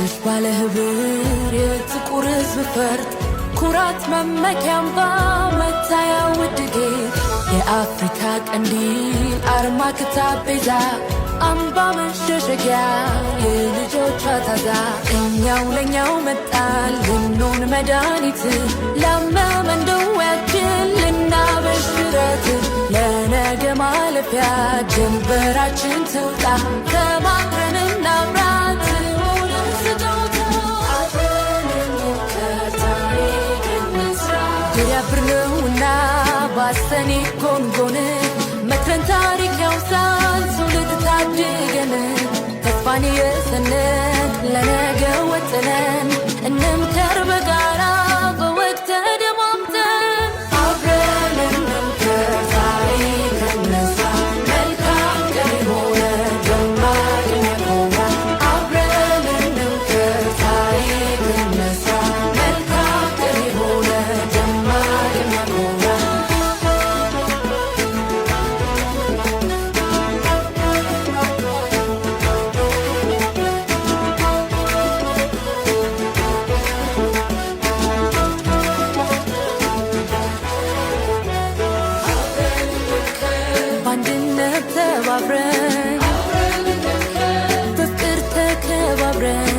ነሽ ባለ ህብር የጥቁር ሕዝብ ፈርጥ ኩራት መመኪያምባ መታያ ውድጌ የአፍሪካ ቀንዲል አርማ ክታብ ቤዛ አምባ መሸሸጊያ የልጆቿ ታዛ እኛው ለኛው መጣል ልንሆን መድኃኒት ላመመን ደዌያችን ልናበሽረት ለነገ ማለፊያ ድንበራችን ትውጣ ተባብረን እናብራት ሆነን ስጦታ ያብርነውና ባሰኔ ጎንጎን መክረን ታሪክ ያውሳል ትውልድ ታድገን ተስፋን የሰነቅ ለነገ ወጥነን እንምከር በጋራ በወግ ተደማምተን አብረን እንምከር ታሪክ እንስራ መልካም ቀን ሆነ ደማቅ የሚያኮራ አብረን እንምከር ታሪክ እንስራ መልካም ቀን ሆነ ደማቅ የሚያኮራ በአንድነት ተባብረን በፍቅር ተከባብረን